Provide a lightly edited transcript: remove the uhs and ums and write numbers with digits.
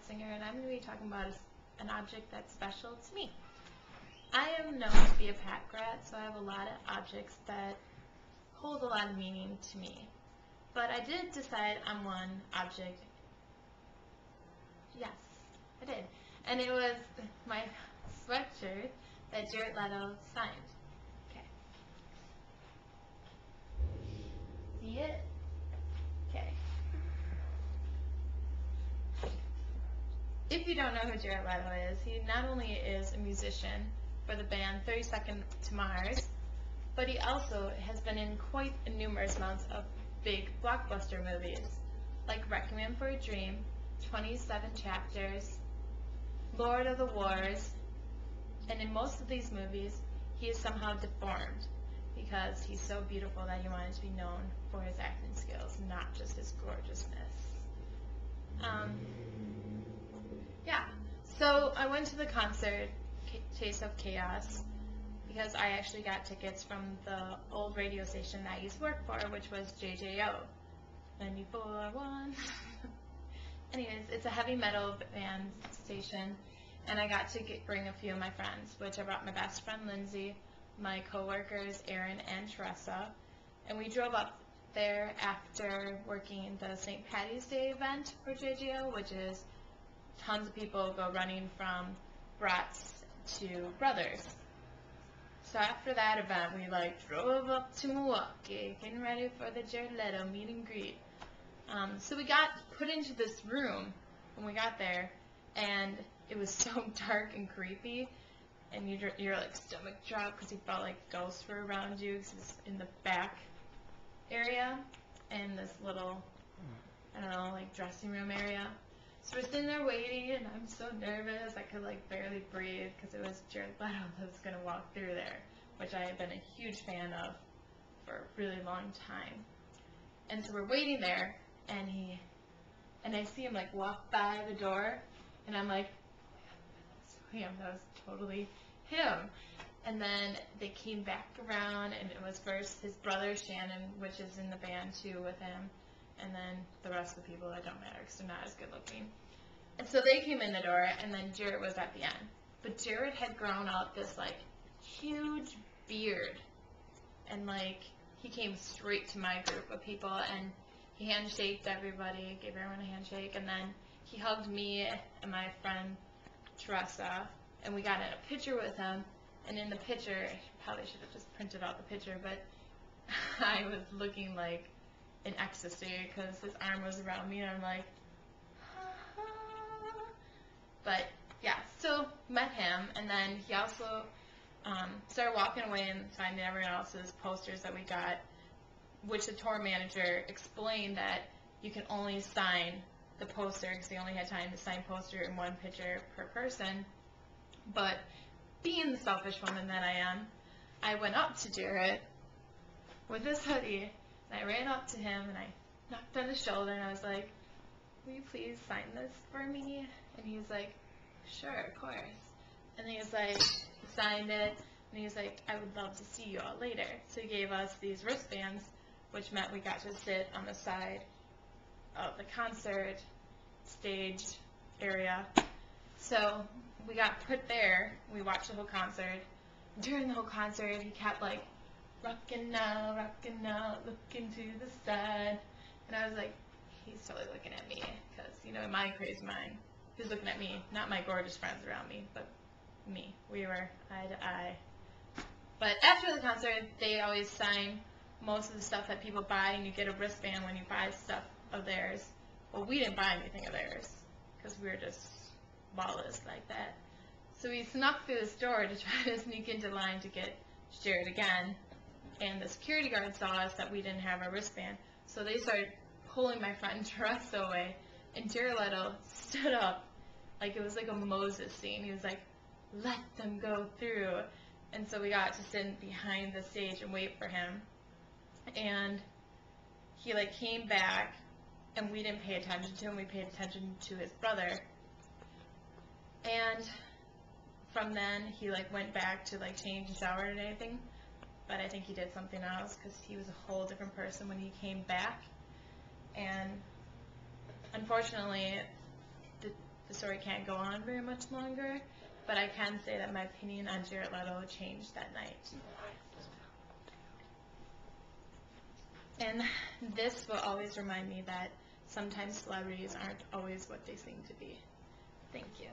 singer, and I'm going to be talking about an object that's special to me. I am known to be a pack rat, so I have a lot of objects that hold a lot of meaning to me. But I did decide on one object. Yes, I did. And it was my sweatshirt that Jared Leto signed. Okay. See it? Okay. If you don't know who Jared Leto is, he not only is a musician for the band 32nd to Mars, but he also has been in quite a numerous amounts of big blockbuster movies, like Requiem for a Dream, 27 Chapters, Lord of the Wars, and in most of these movies, he is somehow deformed because he's so beautiful that he wanted to be known for his acting skills, not just his gorgeousness. Yeah, so I went to the concert, Taste of Chaos, because I actually got tickets from the old radio station that I used to work for, which was JJO, 94.1. Anyways, it's a heavy metal band station, and I got to bring a few of my friends, which I brought my best friend Lindsay, my co-workers Erin and Teresa, and we drove up there after working the St. Patty's Day event for JJO, which is tons of people go running from Brats to Brothers. So after that event, we drove up to Milwaukee, getting ready for the Jared Leto meet and greet. So we got put into this room when we got there, and it was so dark and creepy, and your stomach dropped because you felt like ghosts were around you, because it's in the back area and this little, I don't know, dressing room area. So we're sitting there waiting, and I'm so nervous. I could barely breathe because it was Jared Leto that was going to walk through there, which I have been a huge fan of for a really long time. And so we're waiting there, and I see him walk by the door, and I'm like, oh my God, that was totally him. And then they came back around, and it was first his brother Shannon, which is in the band too with him, and then the rest of the people that don't matter because they're not as good looking. And so they came in the door, and then Jared was at the end. But Jared had grown out this huge beard, and he came straight to my group of people, and he handshaked everybody, gave everyone a handshake, and then he hugged me and my friend Teresa, and we got in a picture with him. And in the picture, I probably should have just printed out the picture, but I was looking in ecstasy because his arm was around me, and I'm like, ha-ha. But yeah, so met him, and then he also started walking away and signing everyone else's posters that we got, which the tour manager explained that you can only sign the poster because they only had time to sign poster in one picture per person. But being the selfish woman that I am, I went up to Jared with this hoodie, and I ran up to him, and I knocked on his shoulder, and I was like, will you please sign this for me? And he was like, sure, of course. And he was like, he signed it, and he was like, I would love to see you all later. So he gave us these wristbands, which meant we got to sit on the side of the concert stage area. So we got put there, we watched the whole concert. During the whole concert, he kept rockin' now, looking to the side. And I was like, he's totally looking at me, because, in my crazy mind, he was looking at me, not my gorgeous friends around me, but me. We were eye to eye. But after the concert, they always sign most of the stuff that people buy, and you get a wristband when you buy stuff of theirs. Well, we didn't buy anything of theirs, because we were just lawless like that. So we snuck through this door to try to sneak into line to get Jared again, and the security guard saw us that we didn't have our wristband, so they started pulling my friend Teresa away, and Jared Leto stood up like it was like a Moses scene. He was like, let them go through. And so we got to sit behind the stage and wait for him, and he came back, and we didn't pay attention to him, we paid attention to his brother. And from then, he went back to change and shower and anything, but I think he did something else because he was a whole different person when he came back. And unfortunately, the the story can't go on very much longer, but I can say that my opinion on Jared Leto changed that night. And this will always remind me that sometimes celebrities aren't always what they seem to be. Thank you.